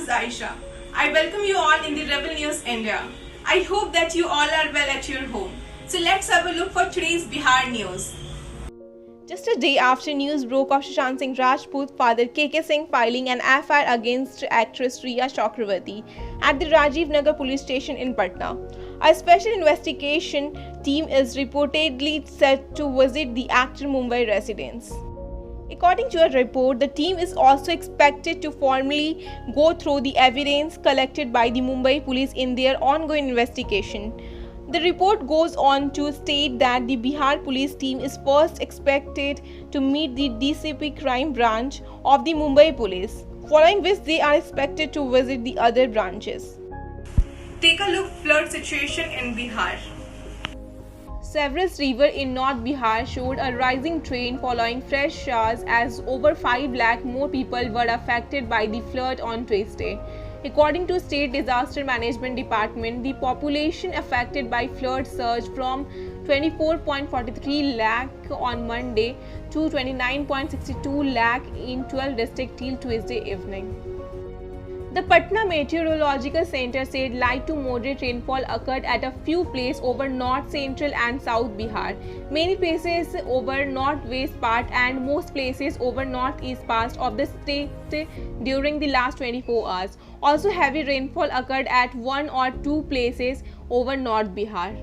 is Aisha. I welcome you all in the Rebel News India. I hope that you all are well at your home. So let's have a look for today's Bihar news. Just a day after news broke of Sushant Singh Rajput, father KK Singh filing an FIR against actress Riya Chakravarti at the Rajiv Nagar police station in Patna. A special investigation team is reportedly set to visit the actor Mumbai residence. According to a report, the team is also expected to formally go through the evidence collected by the Mumbai police in their ongoing investigation. The report goes on to state that the Bihar police team is first expected to meet the DCP crime branch of the Mumbai police, following which they are expected to visit the other branches. Take a look flood situation in Bihar. Several rivers in North Bihar showed a rising trend following fresh showers as over 5 lakh more people were affected by the flood on Tuesday. According to State Disaster Management Department, the population affected by flood surged from 24.43 lakh on Monday to 29.62 lakh in 12 districts till Tuesday evening. The Patna Meteorological Center said light to moderate rainfall occurred at a few places over north, central and south Bihar, many places over northwest part and most places over northeast part of the state during the last 24 hours. Also heavy rainfall occurred at one or two places over North Bihar.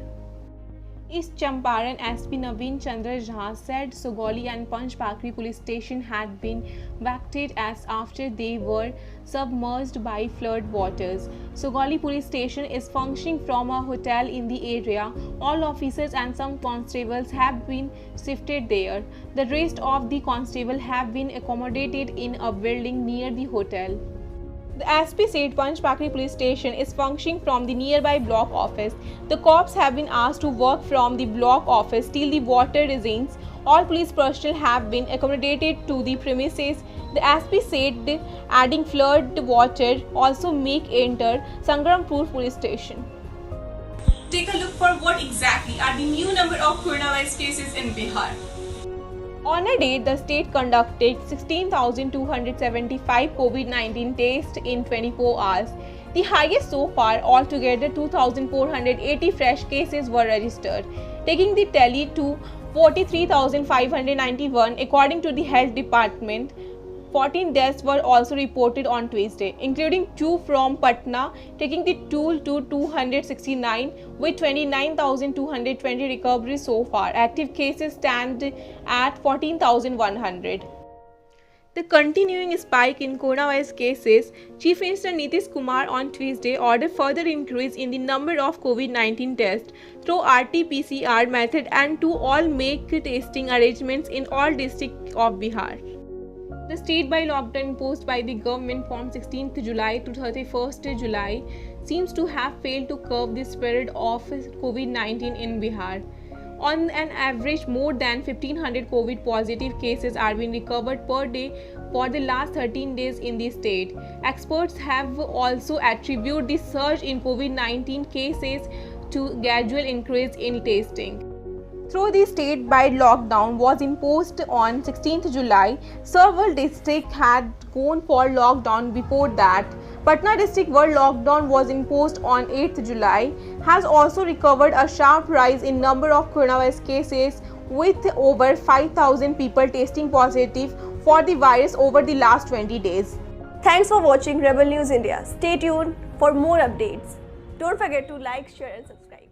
East Champaran SP Naveen Chandra Jha said Sugauli and Panchpakri police station had been vacated as after they were submerged by flood waters. Sugauli police station is functioning from a hotel in the area. All officers and some constables have been shifted there. The rest of the constables have been accommodated in a building near the hotel. The SP said Panchpakri police station is functioning from the nearby block office. The cops have been asked to work from the block office till the water recedes. All police personnel have been accommodated to the premises. The SP said adding flood water also make enter Sangrampur police station. Take a look for what exactly are the new number of coronavirus cases in Bihar. On a date, the state conducted 16,275 COVID-19 tests in 24 hours. The highest so far. Altogether, 2,480 fresh cases were registered, taking the tally to 43,591 according to the Health Department. 14 deaths were also reported on Tuesday, including 2 from Patna, taking the total to 269 with 29,220 recoveries so far. Active cases stand at 14,100. The continuing spike in coronavirus cases, Chief Minister Nitish Kumar on Tuesday ordered further increase in the number of COVID-19 tests through RT-PCR method and to all make testing arrangements in all districts of Bihar. The state-by lockdown imposed by the government from 16th July to 31st July seems to have failed to curb the spread of COVID-19 in Bihar. On an average, more than 1,500 COVID-positive cases are being recovered per day for the last 13 days in the state. Experts have also attributed the surge in COVID-19 cases to gradual increase in testing. Though the state-wide lockdown was imposed on 16th July, several districts had gone for lockdown before that. Patna district, where lockdown was imposed on 8th July, has also recovered a sharp rise in number of coronavirus cases, with over 5,000 people testing positive for the virus over the last 20 days. Thanks for watching Rebel News India. Stay tuned for more updates. Don't forget to like, share and subscribe.